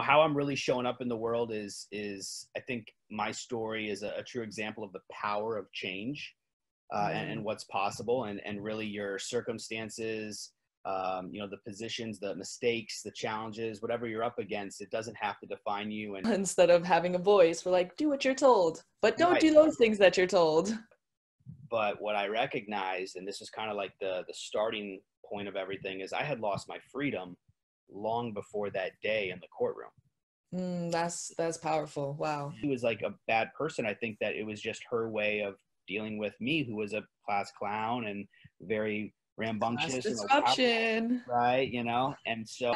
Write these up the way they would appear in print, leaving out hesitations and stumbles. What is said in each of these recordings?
how I'm really showing up in the world is I think my story is a true example of the power of change, and what's possible, and really your circumstances, the positions, the mistakes, the challenges, whatever you're up against, it doesn't have to define you. And Instead of having a voice, we're like, do what you're told, but don't right. do those things that you're told. But what I recognized, and this is kind of like the starting point of everything, is I had lost my freedom long before that day in the courtroom. That's powerful. Wow. She was like a bad person. I think that it was just her way of dealing with me, who was a class clown and very Class rambunctious, disruption. right? And so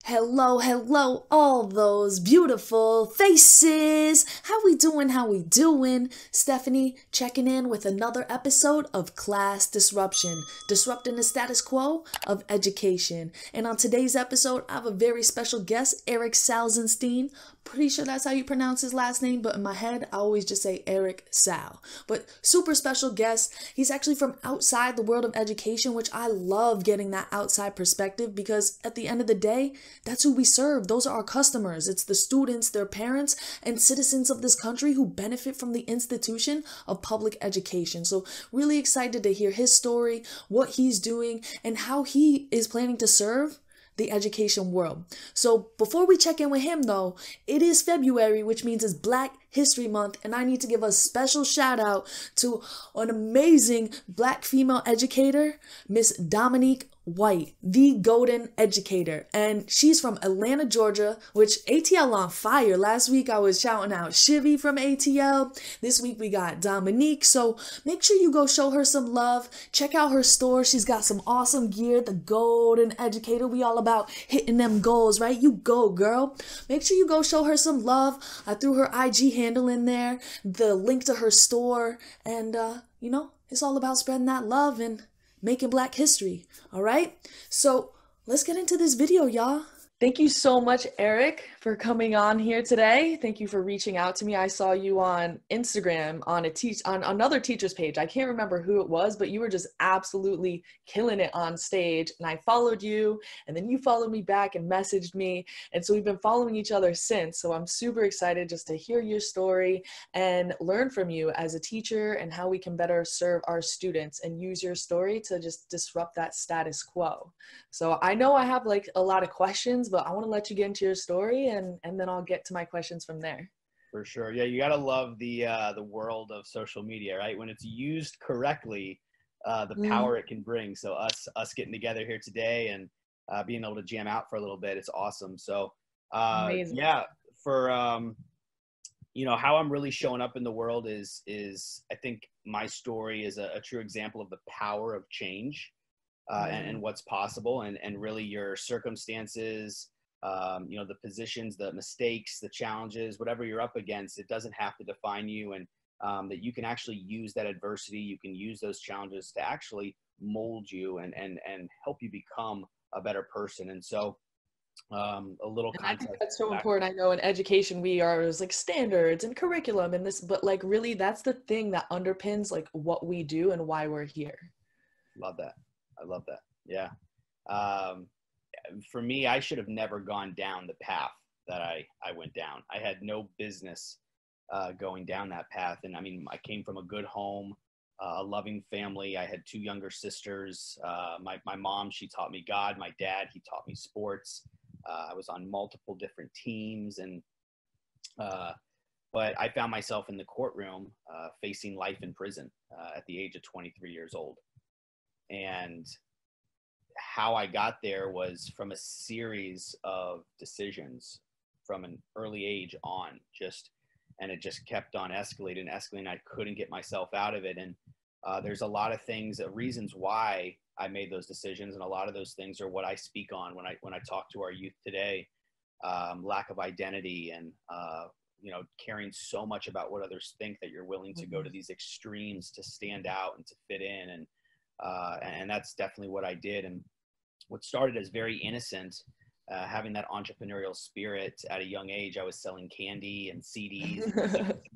Hello, all those beautiful faces. How we doing? Stephanie checking in with another episode of Class Disruption, disrupting the status quo of education. And on today's episode, I have a very special guest, Erik Salzenstein. Pretty sure that's how you pronounce his last name, but in my head, I always just say Erik Sal. But super special guest. He's actually from outside the world of education, which I love getting that outside perspective because at the end of the day, that's who we serve. Those are our customers. It's the students, their parents, and citizens of this country who benefit from the institution of public education. So really excited to hear his story, what he's doing, and how he is planning to serve the education world. So before we check in with him though, it is February, which means it's Black History Month, and I need to give a special shout out to an amazing Black female educator, Miss Dominique White, the Goalden Educator. And she's from Atlanta, Georgia, which ATL on fire. Last week I was shouting out Shivy from ATL. This week we got Dominique. So make sure you go show her some love. Check out her store. She's got some awesome gear. The Goalden Educator. We all about hitting them goals, right? You go, girl. Make sure you go show her some love. I threw her IG handle in there, the link to her store, and it's all about spreading that love and making Black history. All right, so let's get into this video, y'all. Thank you so much, Erik, for coming on here today. Thank you for reaching out to me. I saw you on Instagram on another teacher's page. I can't remember who it was, but you were just absolutely killing it on stage. And I followed you, and then you followed me back and messaged me. And so we've been following each other since. So I'm super excited just to hear your story and learn from you as a teacher and how we can better serve our students and use your story to just disrupt that status quo. So I know I have like a lot of questions, but I want to let you get into your story and then I'll get to my questions from there. For sure. Yeah, you got to love the world of social media, right? When it's used correctly, the power it can bring. So us getting together here today and being able to jam out for a little bit, it's awesome. So yeah, for how I'm really showing up in the world is I think my story is a true example of the power of change. And what's possible, and really your circumstances, the positions, the mistakes, the challenges, whatever you're up against, it doesn't have to define you, and that you can actually use that adversity, you can use those challenges to actually mold you and help you become a better person. And so a little context. I think that's so important. I know in education there's like standards and curriculum and this, but like really that's the thing that underpins like what we do and why we're here. Love that. I love that. Yeah. For me, I should have never gone down the path that I went down. I had no business going down that path. And I mean, I came from a good home, a loving family. I had two younger sisters. My mom, she taught me God. My dad, he taught me sports. I was on multiple different teams. But I found myself in the courtroom facing life in prison at the age of 23 years old. And how I got there was from a series of decisions from an early age on, and it just kept on escalating. I couldn't get myself out of it. And there's a lot of things, reasons why I made those decisions. And a lot of those things are what I speak on when I talk to our youth today. Lack of identity and, caring so much about what others think that you're willing to go to these extremes to stand out and to fit in. And that's definitely what I did. And what started as very innocent, having that entrepreneurial spirit at a young age, I was selling candy and CDs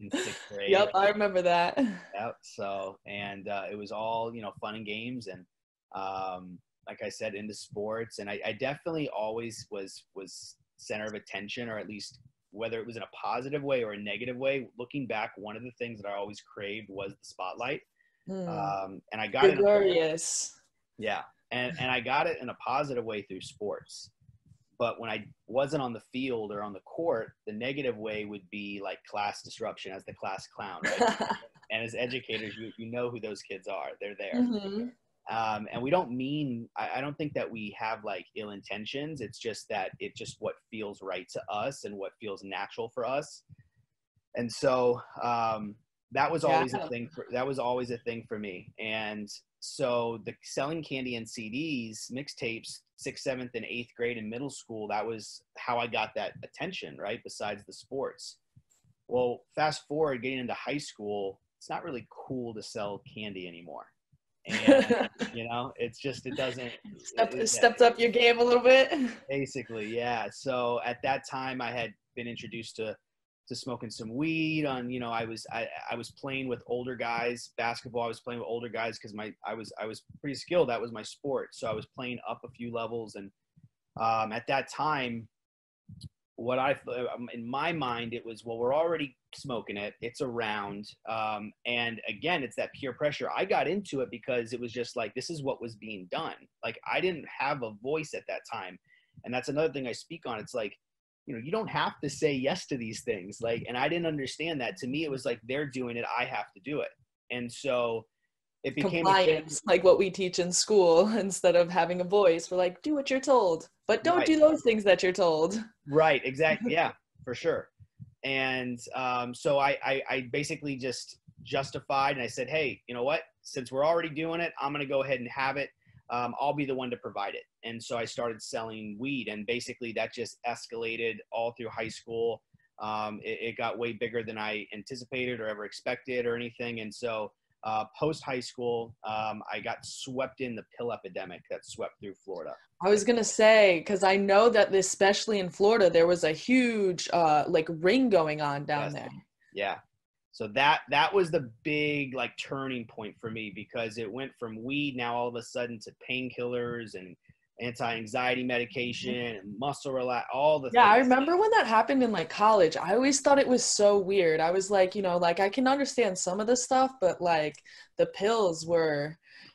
in sixth grade. Yep, I remember that. Yep. So, and it was all, fun and games. And I like I said, into sports. And I definitely always was center of attention, or at least whether it was in a positive way or a negative way. Looking back, one of the things that I always craved was the spotlight. And I got it. Gregarious. Yeah. And I got it in a positive way through sports. But when I wasn't on the field or on the court, the negative way would be like class disruption, as the class clown, right? And as educators, you know who those kids are. They're there. Mm-hmm. And we don't mean, I don't think that we have like ill intentions. It's just that it's just what feels right to us and what feels natural for us. And so that was always a thing for me. And so the selling candy and CDs, mixtapes, 6th, 7th, and 8th grade in middle school, that was how I got that attention, right? Besides the sports. Well, fast forward, getting into high school, it's not really cool to sell candy anymore. And, you know, it's just, it doesn't. Stepped up your game a little bit. Basically, yeah. So at that time, I had been introduced to smoking some weed. On, you know, I was playing with older guys, basketball. I was playing with older guys because I was pretty skilled. That was my sport. So I was playing up a few levels. And at that time, what in my mind, it was, well, we're already smoking it. It's around. And again, it's that peer pressure. I got into it because it was just like, this is what was being done. Like, I didn't have a voice at that time. And that's another thing I speak on. It's like, you know, you don't have to say yes to these things. Like, and I didn't understand that. To me, it was like, they're doing it, I have to do it. And so it became compliance, like what we teach in school. Instead of having a voice, we're like, do what you're told, but don't do those things that you're told. Right. Exactly. Yeah, for sure. And so I basically just justified, and I said, hey, you know what, since we're already doing it, I'm going to go ahead and have it. I'll be the one to provide it. And so I started selling weed, and basically that just escalated all through high school. It got way bigger than I anticipated or ever expected or anything. And so post high school, I got swept in the pill epidemic that swept through Florida. I was going to say, because I know that especially in Florida, there was a huge like ring going on down there. Yeah. So that was the big like turning point for me, because it went from weed now all of a sudden to painkillers and anti-anxiety medication and muscle relax, all the things. I remember when that happened in like college. I always thought it was so weird. I was like, you know, like I can understand some of the stuff, but like the pills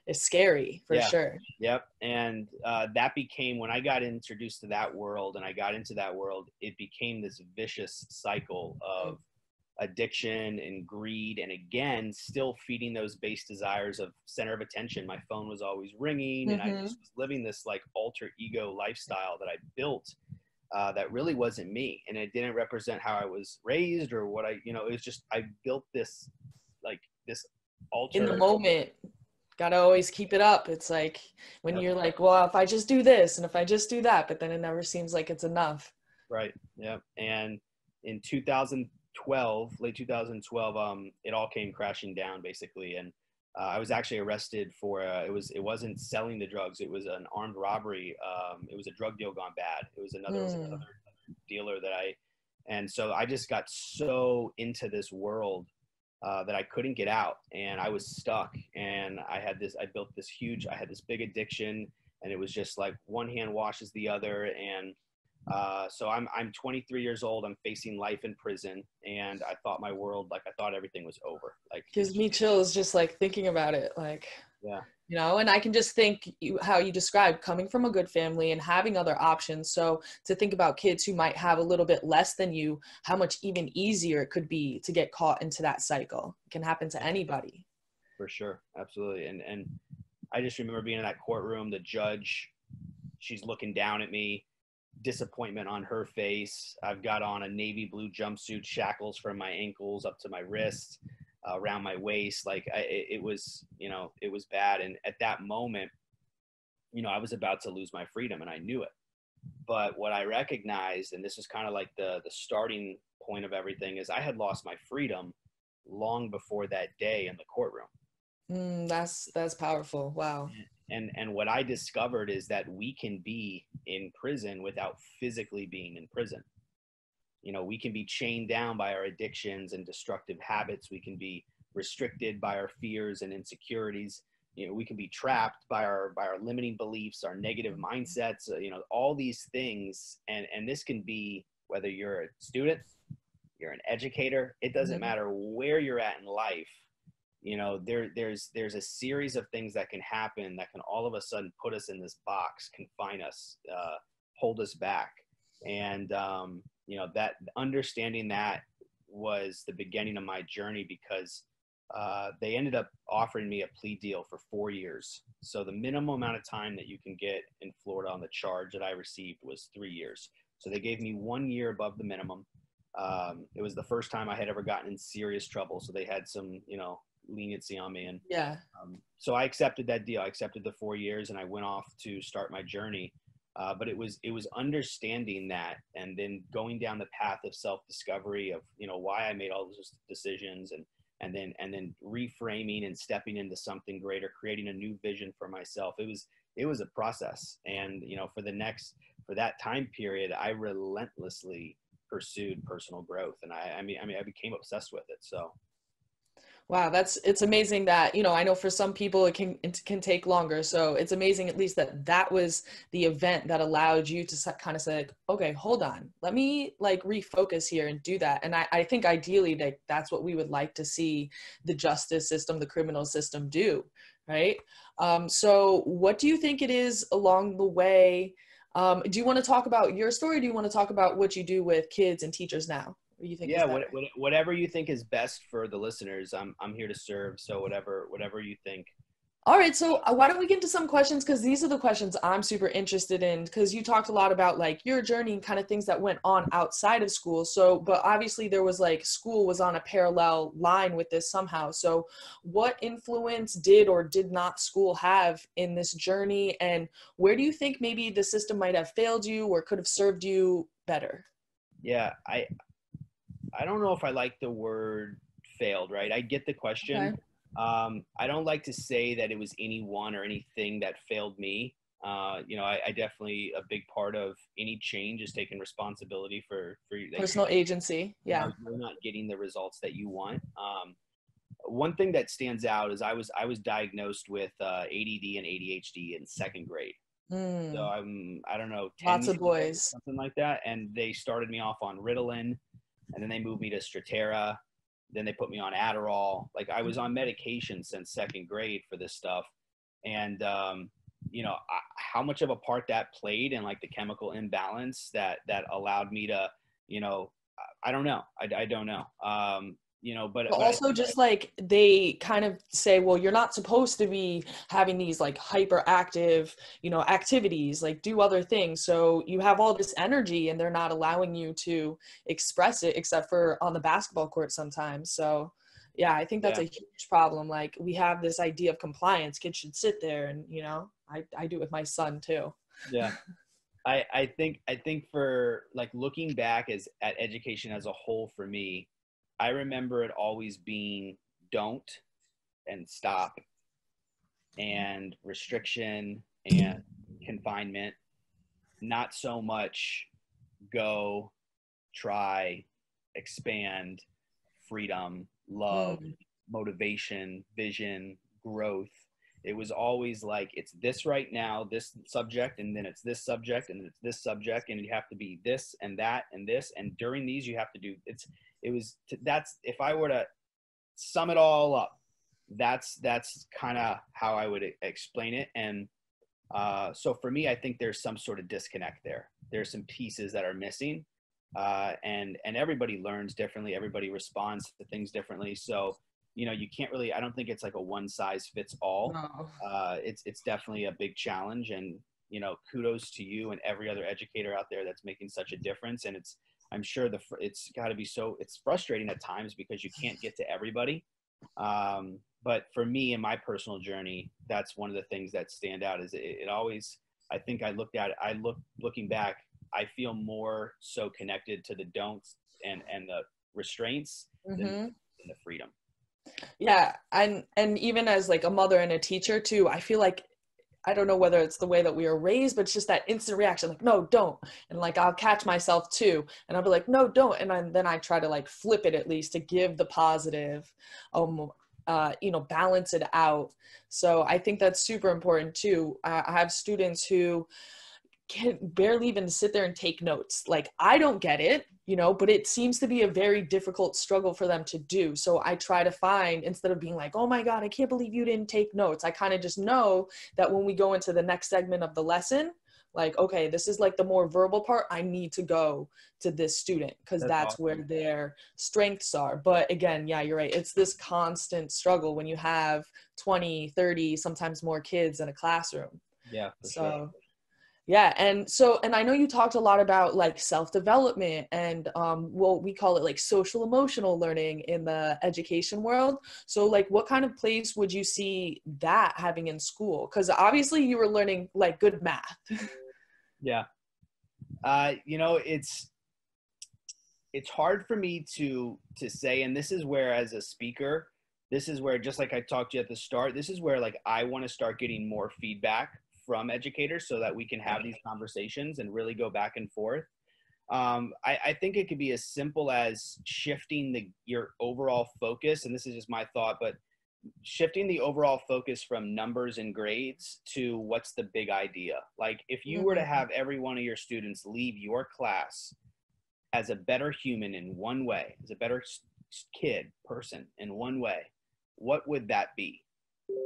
it's scary for sure. Yep. And that became, when I got introduced to that world and I got into that world, it became this vicious cycle of addiction and greed, and again, still feeding those base desires of center of attention. My phone was always ringing, and I just was living this like alter ego lifestyle that I built that really wasn't me, and it didn't represent how I was raised or what it was just, I built this like this alter. In the moment, gotta always keep it up. It's like when you're like, well, if I just do this and if I just do that, but then it never seems like it's enough. Right. Yeah. And in late 2012, it all came crashing down basically. And I was actually arrested for, it wasn't selling the drugs. It was an armed robbery. It was a drug deal gone bad. It was another dealer and so I just got so into this world that I couldn't get out, and I was stuck. And I had this big addiction, and it was just like one hand washes the other. And so I'm 23 years old. I'm facing life in prison, and I thought my world, like I thought everything was over. Like, gives me chills just like thinking about it. Like, yeah, you know, and I can just think how you described coming from a good family and having other options. So to think about kids who might have a little bit less than you, how much even easier it could be to get caught into that cycle. It can happen to anybody. For sure. Absolutely. And I just remember being in that courtroom, the judge, she's looking down at me, disappointment on her face. I've got on a navy blue jumpsuit, shackles from my ankles up to my wrists, around my waist. Like it was bad. And at that moment, I was about to lose my freedom, and I knew it. But what I recognized, and this is kind of like the starting point of everything, is I had lost my freedom long before that day in the courtroom. That's powerful. Wow. And what I discovered is that we can be in prison without physically being in prison. We can be chained down by our addictions and destructive habits. We can be restricted by our fears and insecurities. we can be trapped by our limiting beliefs, our negative mindsets, all these things. And this can be whether you're a student, you're an educator, it doesn't matter where you're at in life. There's a series of things that can happen that can all of a sudden put us in this box, confine us, hold us back. And, that understanding that was the beginning of my journey, because they ended up offering me a plea deal for 4 years. So the minimum amount of time that you can get in Florida on the charge that I received was 3 years. So they gave me 1 year above the minimum. It was the first time I had ever gotten in serious trouble. So they had some, leniency on me. And so I accepted that deal. I accepted the 4 years and I went off to start my journey. But it was understanding that, and then going down the path of self-discovery of, why I made all those decisions, and then reframing and stepping into something greater, creating a new vision for myself. It was a process. And, for that time period, I relentlessly pursued personal growth. And I became obsessed with it. So. Wow, it's amazing that, I know for some people it can take longer. So it's amazing at least that was the event that allowed you to kind of say, okay, hold on, let me refocus here and do that. And I think ideally that's what we would like to see the justice system, the criminal system do, right? So what do you think it is along the way? Do you want to talk about your story? Or do you want to talk about what you do with kids and teachers now? You think whatever you think is best for the listeners, I'm here to serve. So whatever you think. All right. So why don't we get into some questions? Because these are the questions I'm super interested in, because you talked a lot about your journey and kind of things that went on outside of school. So, but obviously there was school was on a parallel line with this somehow. So what influence did or did not school have in this journey? And where do you think maybe the system might have failed you or could have served you better? Yeah, I don't know if I like the word failed, right? I get the question. Okay. I don't like to say that it was anyone or anything that failed me. I definitely, a big part of any change is taking responsibility for personal agency. Yeah. You're not getting the results that you want. One thing that stands out is I was diagnosed with ADD and ADHD in second grade. So I don't know, 10 lots of boys, something like that. And they started me off on Ritalin. And then they moved me to Strattera. Then they put me on Adderall. I was on medication since second grade for this stuff. And, how much of a part that played in the chemical imbalance that allowed me to, I don't know. I don't know. But also just they kind of say, well, you're not supposed to be having these hyperactive, activities, do other things. So you have all this energy and they're not allowing you to express it except for on the basketball court sometimes. So yeah, I think that's a huge problem. We have this idea of compliance. Kids should sit there and, I do it with my son too. Yeah. I think for looking back at education as a whole, for me, I remember it always being don't and stop and restriction and confinement, not so much go, try, expand, freedom, love, motivation, vision, growth. It was always it's this right now, this subject, and then it's this subject, and then it's this subject, and you have to be this and that and this, and during these you have to do that's if I were to sum it all up, that's kind of how I would explain it. And so for me, I think there's some sort of disconnect there. There's some pieces that are missing, and everybody learns differently. Everybody responds to things differently. So you can't really, I don't think it's a one size fits all. No. It's definitely a big challenge, and kudos to you and every other educator out there that's making such a difference. And I'm sure it's got to be it's frustrating at times because you can't get to everybody. But for me, in my personal journey, that's one of the things that stand out is it always, I think looking back, I feel more so connected to the don'ts and the restraints than the freedom. Yeah. And even as a mother and a teacher too, I feel I don't know whether it's the way that we are raised, but it's just that instant reaction, no, don't. And I'll catch myself too. And I'll be no, don't. And then I try to flip it at least to give the positive. balance it out. So I think that's super important too. I have students who can barely even sit there and take notes. Like, I don't get it, but it seems to be a very difficult struggle for them to do. So I try to find, instead of being like, oh my God, I can't believe you didn't take notes, I kind of just know that when we go into the next segment of the lesson, like, okay, this is like the more verbal part, I need to go to this student because that's awesome. where their strengths are. But again, yeah, you're right. It's this constant struggle when you have 20, 30, sometimes more kids in a classroom. Yeah, for sure. Yeah. And I know you talked a lot about like self-development and we call it like social emotional learning in the education world. So like, what kind of place would you see that having in school? Because obviously you were learning like good math. Yeah. It's hard for me to say, and this is where, as a speaker, this is where, just like I talked to you at the start, this is where like I want to start getting more feedback from educators so that we can have these conversations and really go back and forth. I think it could be as simple as shifting your overall focus, and this is just my thought, but shifting the overall focus from numbers and grades to what's the big idea. Like, if you were to have every one of your students leave your class as a better human in one way, as a better person in one way, what would that be?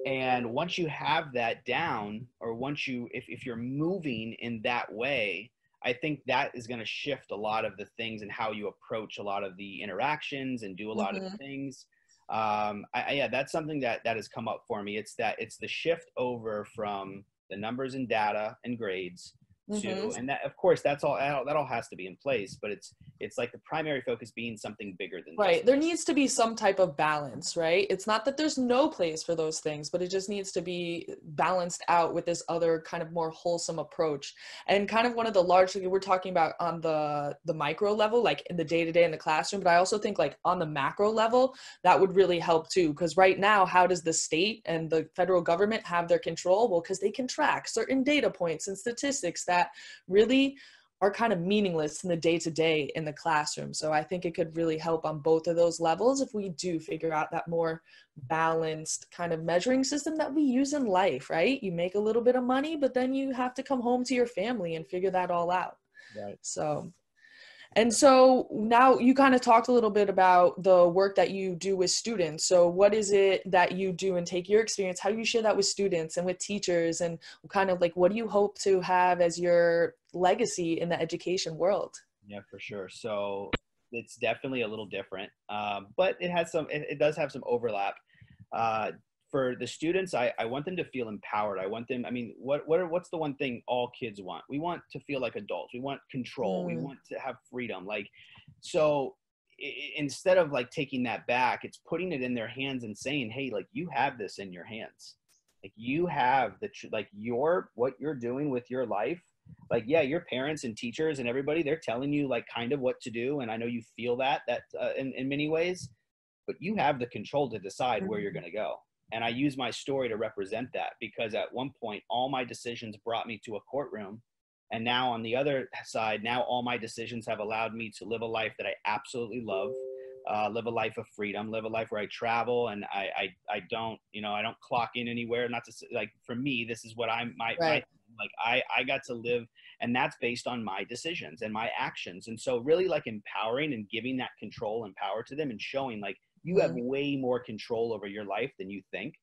And once you have that down, or once if you're moving in that way, I think that is going to shift a lot of the things and how you approach a lot of the interactions and do a lot of the things. That's something that has come up for me. It's the shift over from the numbers and data and grades to, and that, of course, that all has to be in place, but it's like the primary focus being something bigger than right. There needs to be some type of balance, right? It's not that there's no place for those things, but it just needs to be balanced out with this other kind of more wholesome approach. And kind of one of the large, we're talking about on the micro level, like in the day-to-day in the classroom, but I also think like on the macro level, that would really help too. Because right now, how does the state and the federal government have their control? Well, because they can track certain data points and statistics that really are kind of meaningless in the day-to-day in the classroom. So I think it could really help on both of those levels if we do figure out that more balanced kind of measuring system that we use in life, right? You make a little bit of money, but then you have to come home to your family and figure that all out. Right. So now you kind of talked a little bit about the work that you do with students. So what is it that you do, and take your experience, how do you share that with students and with teachers, and kind of like, what do you hope to have as your legacy in the education world? Yeah, for sure. So it's definitely a little different, but it does have some overlap. For the students, I want them to feel empowered. I want them, what's the one thing all kids want? We want to feel like adults. We want control. We want to have freedom. So instead of like taking that back, it's putting it in their hands and saying, hey, like, you have this in your hands. Like, you have what you're doing with your life. Like, yeah, your parents and teachers and everybody, they're telling you like kind of what to do. And I know you feel that in many ways, but you have the control to decide where you're going to go. And I use my story to represent that, because at one point, all my decisions brought me to a courtroom. And now on the other side, now all my decisions have allowed me to live a life that I absolutely love, live a life of freedom, live a life where I travel and I don't clock in anywhere. Not to say, like, for me, this is what I got to live, and that's based on my decisions and my actions. And so really like empowering and giving that control and power to them, and showing like, you have way more control over your life than you think.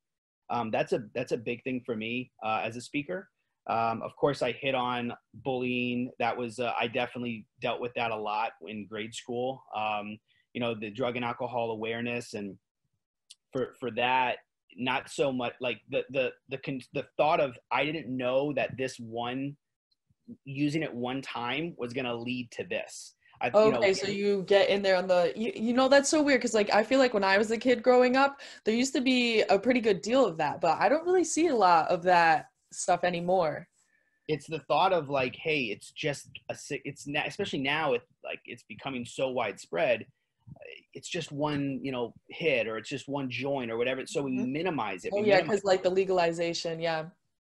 That's a big thing for me as a speaker. Of course, I hit on bullying. That was, I definitely dealt with that a lot in grade school. The drug and alcohol awareness, and for that, not so much like the thought of, I didn't know that using it one time was going to lead to this. So you get in there on that's so weird, because like I feel like when I was a kid growing up, there used to be a pretty good deal of that, but I don't really see a lot of that stuff anymore. It's the thought of like, hey, it's just especially now, it's becoming so widespread. It's just one hit, or it's just one joint or whatever, so we minimize it. Because like the legalization.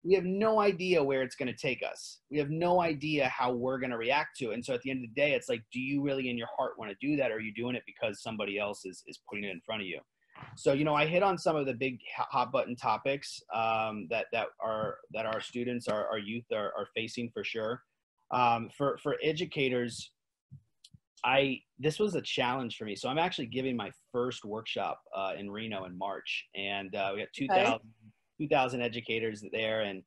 We have no idea where it's going to take us. We have no idea how we're going to react to it. And so at the end of the day, it's like, do you really in your heart want to do that? Or are you doing it because somebody else is putting it in front of you? So, I hit on some of the big hot button topics that our students, our youth are facing for sure. For educators, this was a challenge for me. So I'm actually giving my first workshop in Reno in March, and we got 2,000 educators there, and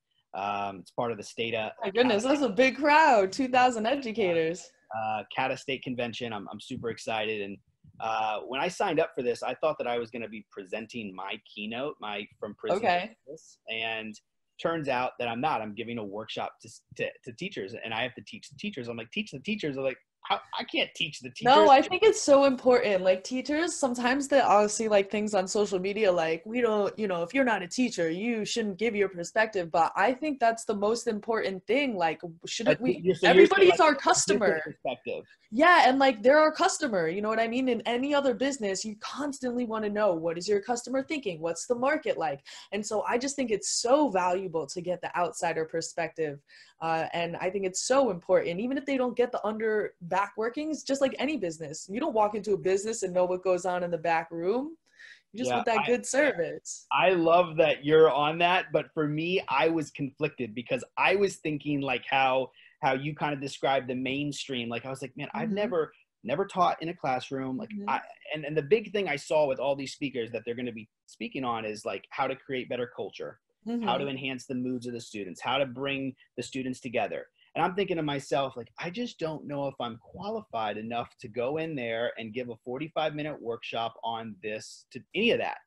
it's part of the state. My goodness, that's a big crowd, 2,000 educators. CATA State Convention. I'm super excited. And when I signed up for this, I thought that I was going to be presenting my keynote, from prison. Okay. And turns out that I'm not. I'm giving a workshop to teachers, and I have to teach the teachers. I'm like, teach the teachers. I'm like, I can't teach the teachers. No, I think it's so important. Like teachers, sometimes they all see like things on social media, like we don't, if you're not a teacher, you shouldn't give your perspective. But I think that's the most important thing. Like, shouldn't we? Everybody's our customer. Yeah, and like they're our customer. You know what I mean? In any other business, you constantly want to know, what is your customer thinking? What's the market like? And so I just think it's so valuable to get the outsider perspective. And I think it's so important, even if they don't get the back workings, just like any business. You don't walk into a business and know what goes on in the back room. You just want that good service. I love that you're on that. But for me, I was conflicted because I was thinking like how you kind of described the mainstream. Like I was like, man, I've never taught in a classroom. Like and the big thing I saw with all these speakers that they're going to be speaking on is like how to create better culture. How to enhance the moods of the students, how to bring the students together. And I'm thinking to myself, like, I just don't know if I'm qualified enough to go in there and give a 45-minute workshop on this, to any of that.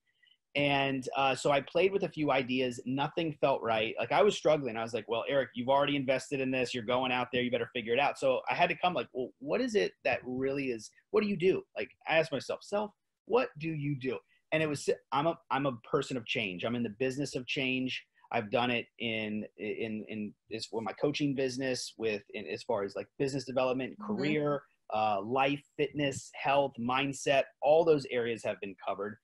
And so I played with a few ideas. Nothing felt right. Like I was struggling. I was like, well, Erik, you've already invested in this. You're going out there. You better figure it out. So I had to come like, well, what is it that really is, what do you do? Like I asked myself, what do you do? And it was, I'm a person of change. I'm in the business of change. I've done it in my coaching business as far as like business development, career, life, fitness, health, mindset, all those areas have been covered.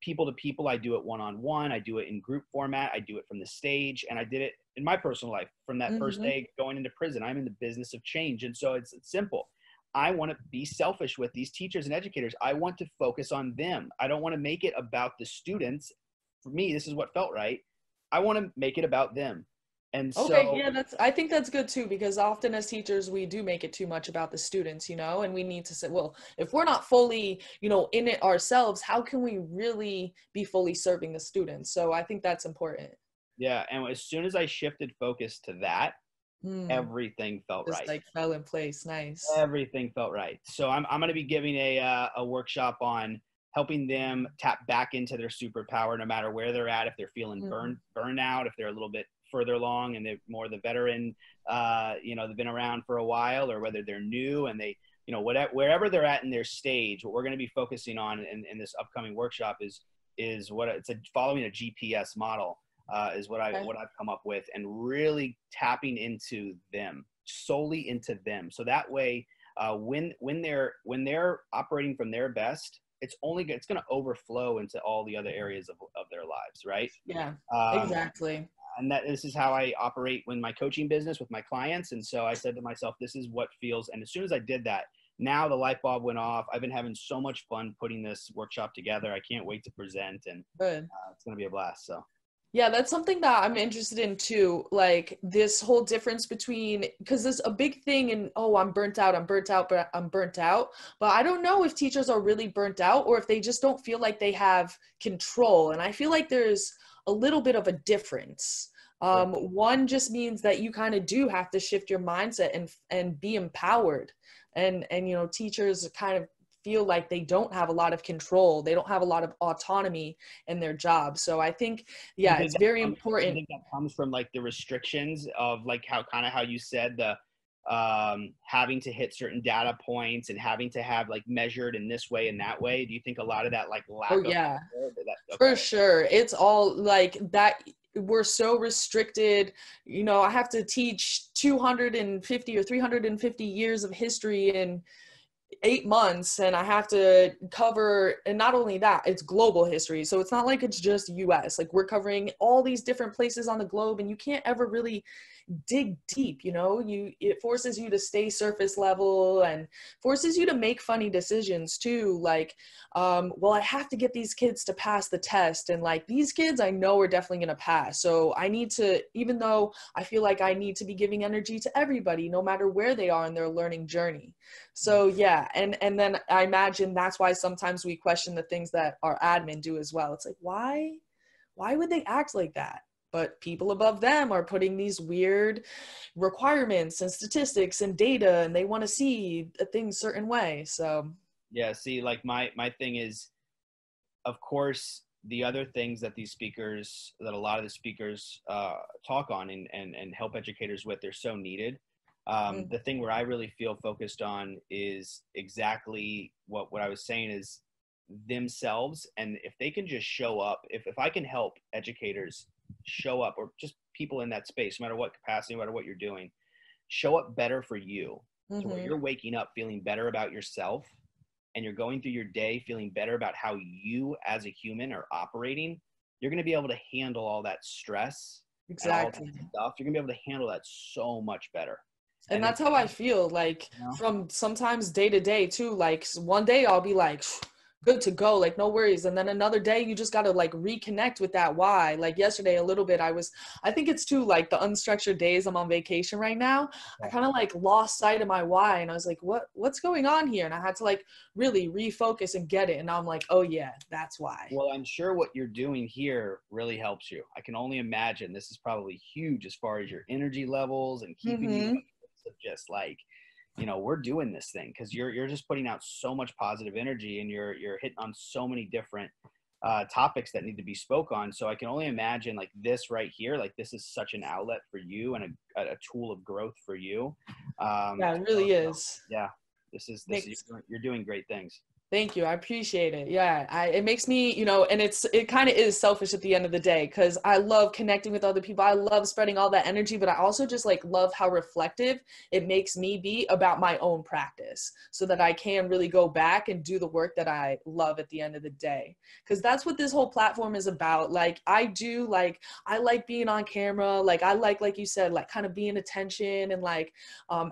People to people, I do it one-on-one. I do it in group format. I do it from the stage, and I did it in my personal life from that first day going into prison. I'm in the business of change. And so it's simple. I want to be selfish with these teachers and educators. I want to focus on them. I don't want to make it about the students. For me, this is what felt right. I want to make it about them. And so, I think that's good too, because often as teachers, we do make it too much about the students, and we need to say, well, if we're not fully, in it ourselves, how can we really be fully serving the students? So I think that's important. Yeah. And as soon as I shifted focus to that, everything felt right. Like fell in place. Nice. Everything felt right. So I'm going to be giving a workshop on helping them tap back into their superpower, no matter where they're at. If they're feeling burnout, if they're a little bit further along and they're more the veteran, they've been around for a while, or whether they're new and they, wherever they're at in their stage. What we're going to be focusing on in this upcoming workshop is following a GPS model. Is what I've come up with, and really tapping into them, solely into them. So that way, when they're operating from their best, it's going to overflow into all the other areas of their lives, right? Yeah, exactly. And this is how I operate in my coaching business with my clients. And so I said to myself, this is what feels. And as soon as I did that, now the light bulb went off. I've been having so much fun putting this workshop together. I can't wait to present, and it's going to be a blast. So. Yeah, that's something that I'm interested in too. Like this whole difference between, because there's a big thing in, I'm burnt out. But I don't know if teachers are really burnt out or if they just don't feel like they have control. And I feel like there's a little bit of a difference. One just means that you kind of do have to shift your mindset and be empowered. And teachers kind of feel like they don't have a lot of control. They don't have a lot of autonomy in their job. So I think, it's very important. I think that comes from like the restrictions of like how you said, the having to hit certain data points and having to have like measured in this way and that way. Do you think a lot of that like lack of for sure. It's all like that. We're so restricted. I have to teach 250 or 350 years of history in 8 months, and I have to cover, and not only that, it's global history. So it's not like it's just US. Like we're covering all these different places on the globe, and you can't ever really dig deep, you know, it forces you to stay surface level and forces you to make funny decisions too. Like, well, I have to get these kids to pass the test, and like these kids I know are definitely going to pass. So I need to, even though I feel like I need to be giving energy to everybody, no matter where they are in their learning journey. So yeah. And then I imagine that's why sometimes we question the things that our admin do as well. It's like, why would they act like that? But people above them are putting these weird requirements and statistics and data, and they want to see things certain way. So yeah, see, like my thing is, of course, the other things that a lot of the speakers talk on and help educators with, they're so needed. The thing where I really feel focused on is exactly what I was saying is themselves. And if they can just show up, if I can help educators show up, or just people in that space, no matter what capacity, no matter what you're doing, show up better for you, to where you're waking up feeling better about yourself, and you're going through your day feeling better about how you as a human are operating, you're going to be able to handle all that stress and all that stuff. You're going to be able to handle that so much better. And that's how I feel, like, from sometimes day to day too. Like one day I'll be like good to go, like no worries, and then another day you just got to like reconnect with that why. Like yesterday a little bit I think it's too, like, the unstructured days I'm on vacation right now, I kind of like lost sight of my why, and I was like, what's going on here? And I had to like really refocus and get it, and now I'm like, oh yeah, that's why. Well, I'm sure what you're doing here really helps you. I can only imagine this is probably huge as far as your energy levels and keeping you up, just like, you know, we're doing this thing because you're just putting out so much positive energy, and you're hitting on so many different topics that need to be spoke on. So I can only imagine, like, this right here, like this is such an outlet for you and a tool of growth for you. Yeah, it really is. Yeah, this is you're doing great things. Thank you. I appreciate it. Yeah, it makes me, you know, and it kind of is selfish at the end of the day, because I love connecting with other people. I love spreading all that energy, but I also just like love how reflective it makes me be about my own practice, so that I can really go back and do the work that I love at the end of the day. Because that's what this whole platform is about. Like I like being on camera. Like I like you said, like kind of being attention and like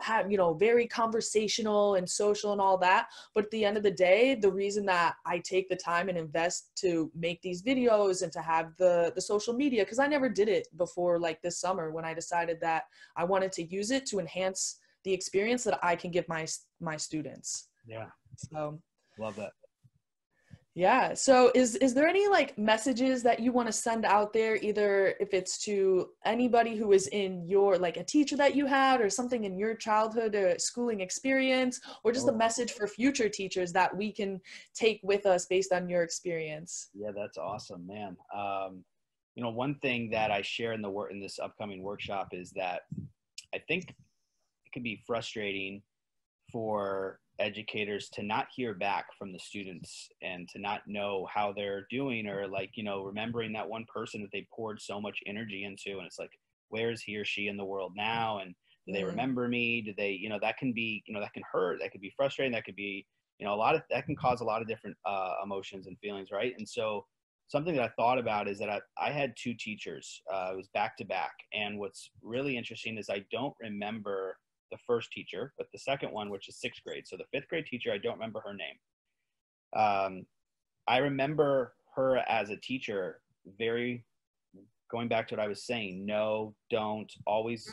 have, you know, very conversational and social and all that. But at the end of the day, the reason that I take the time and invest to make these videos and to have the social media, because I never did it before, like this summer when I decided that I wanted to use it to enhance the experience that I can give my students. Yeah. So love that. Yeah. So is there any like messages that you want to send out there, either if it's to anybody who is in your, like a teacher that you had or something in your childhood or schooling experience, or just a message for future teachers that we can take with us based on your experience? Yeah, that's awesome, man. You know, one thing that I share in this upcoming workshop is that I think it can be frustrating for educators to not hear back from the students and to not know how they're doing, or like, you know, remembering that one person that they poured so much energy into, and it's like, where is he or she in the world now? And do they remember me? Do they, you know, that can be, you know, that can hurt, that could be frustrating, that could be, you know, that can cause a lot of different emotions and feelings, right? And so something that I thought about is that I had two teachers. It was back to back, and what's really interesting is I don't remember the first teacher, but the second one, which is sixth grade. So the fifth grade teacher, I don't remember her name. I remember her as a teacher, going back to what I was saying, no, don't, always,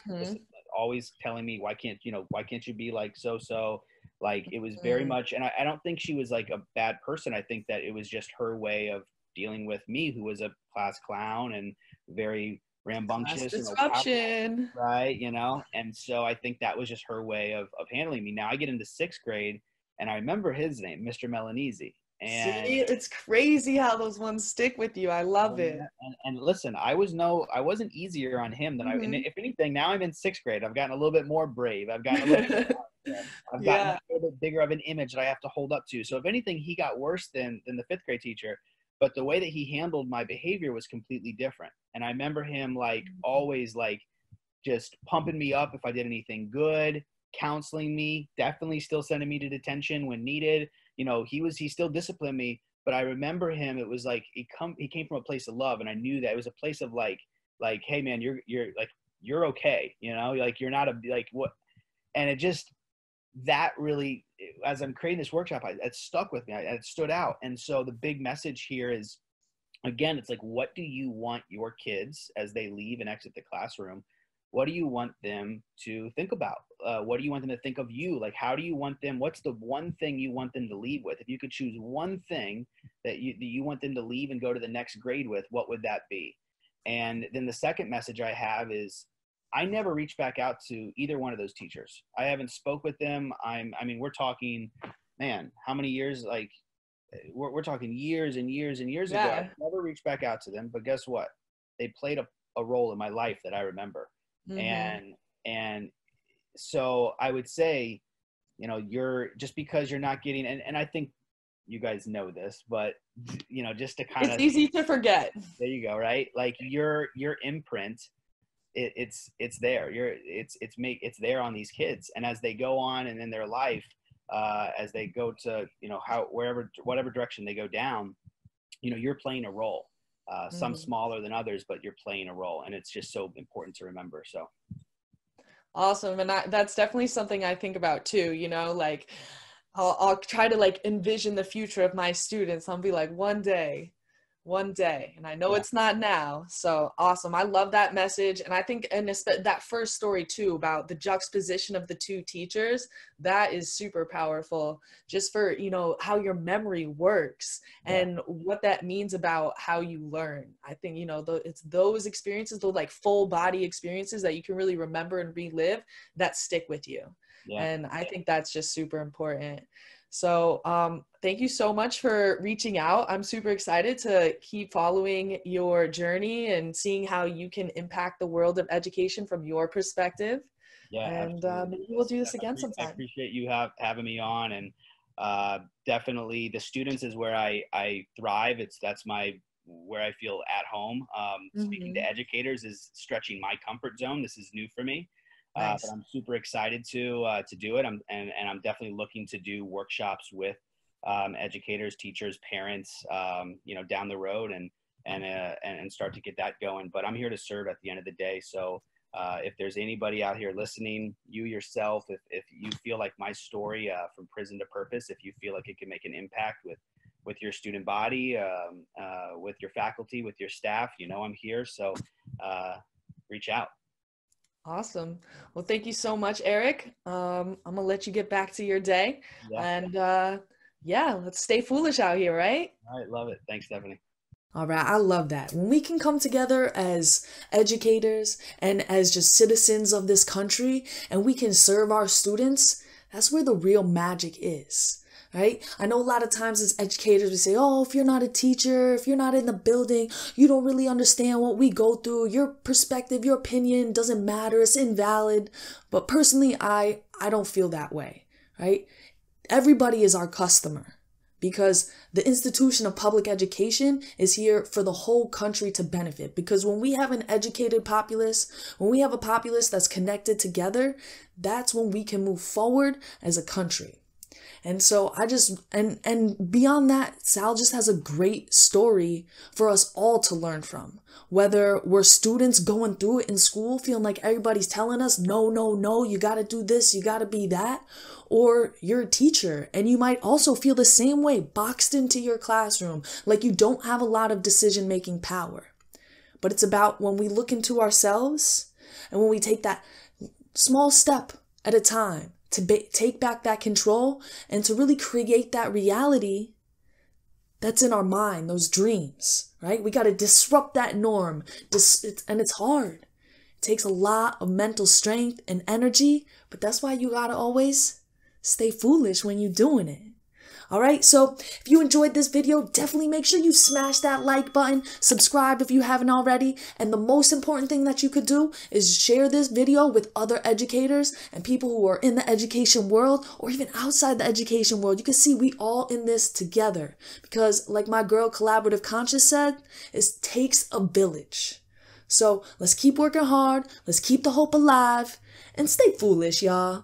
always telling me, why can't you be like so, like it was very much, and I don't think she was like a bad person. I think that it was just her way of dealing with me, who was a class clown and very rambunctious, Disruption, right? You know, and so I think that was just her way of handling me. Now I get into sixth grade, and I remember his name, Mr. Melanese. And see, it's crazy how those ones stick with you. I love it. And listen, I wasn't easier on him than and if anything, now I'm in sixth grade, I've gotten a little bit more brave. I've gotten a little bit I've gotten a little bit bigger of an image that I have to hold up to. So if anything, he got worse than the fifth grade teacher. But the way that he handled my behavior was completely different. And I remember him like always like just pumping me up if I did anything good, counseling me, definitely still sending me to detention when needed. You know, he still disciplined me, but I remember him, it was like he came from a place of love, and I knew that it was a place of like, hey man, you're like, you're okay. Like you're not like what, and it just, that really, as I'm creating this workshop, it stuck with me. It stood out. And so the big message here is, again, it's like, what do you want your kids as they leave and exit the classroom? What do you want them to think about? What do you want them to think of you? Like, how do you want them, what's the one thing you want them to leave with? If you could choose one thing that you want them to leave and go to the next grade with, what would that be? And then the second message I have is, I never reached back out to either one of those teachers. I haven't spoke with them. I mean, we're talking, man, how many years? Like, we're talking years and years and years ago. I never reached back out to them, but guess what? They played a role in my life that I remember. Mm-hmm. And so I would say, you're, just because you're not getting, and I think you guys know this, but just to kind of, it's easy to forget. There you go. Right. Like your imprint, it's there. It's there on these kids. And as they go on and in their life, as they go to, whatever direction they go down, you're playing a role, some smaller than others, but you're playing a role. And it's just so important to remember. So. Awesome. And that's definitely something I think about too, like I'll try to like envision the future of my students. I'll be like, one day, and I know it's not now. So awesome. I love that message. And I think, and that first story too, about the juxtaposition of the two teachers, that is super powerful, just for, how your memory works and what that means about how you learn. I think, it's those experiences, those like full body experiences that you can really remember and relive, that stick with you. Yeah. And I think that's just super important. So thank you so much for reaching out. I'm super excited to keep following your journey and seeing how you can impact the world of education from your perspective. Yeah, and maybe we'll do this again sometime. I appreciate you having me on, and definitely the students is where I thrive. That's where I feel at home. Speaking to educators is stretching my comfort zone. This is new for me. Nice. But I'm super excited to do it. I'm definitely looking to do workshops with educators, teachers, parents, down the road and start to get that going. But I'm here to serve at the end of the day. So if there's anybody out here listening, you yourself, if you feel like my story from prison to purpose, if you feel like it can make an impact with your student body, with your faculty, with your staff, I'm here. So reach out. Awesome. Well, thank you so much, Erik. I'm going to let you get back to your day. Yeah. And let's stay foolish out here, right? All right. Love it. Thanks, Stephanie. All right. I love that. When we can come together as educators and as just citizens of this country, and we can serve our students, that's where the real magic is. Right? I know a lot of times as educators, we say, oh, if you're not a teacher, if you're not in the building, you don't really understand what we go through. Your perspective, your opinion doesn't matter. It's invalid. But personally, I don't feel that way. Right? Everybody is our customer, because the institution of public education is here for the whole country to benefit. Because when we have an educated populace, when we have a populace that's connected together, that's when we can move forward as a country. And so and beyond that, Sal just has a great story for us all to learn from. Whether we're students going through it in school, feeling like everybody's telling us, no, you got to do this, you got to be that. Or you're a teacher and you might also feel the same way, boxed into your classroom, like you don't have a lot of decision-making power. But it's about when we look into ourselves and when we take that small step at a time, to take back that control and to really create that reality that's in our mind, those dreams, right? We got to disrupt that norm, and it's hard. It takes a lot of mental strength and energy, but that's why you got to always stay foolish when you're doing it. All right, so if you enjoyed this video, definitely make sure you smash that like button, subscribe if you haven't already, and the most important thing that you could do is share this video with other educators and people who are in the education world or even outside the education world. You can see we all in this together, because like my girl Collaborative Conscious said, it takes a village. So let's keep working hard, let's keep the hope alive, and stay foolish, y'all.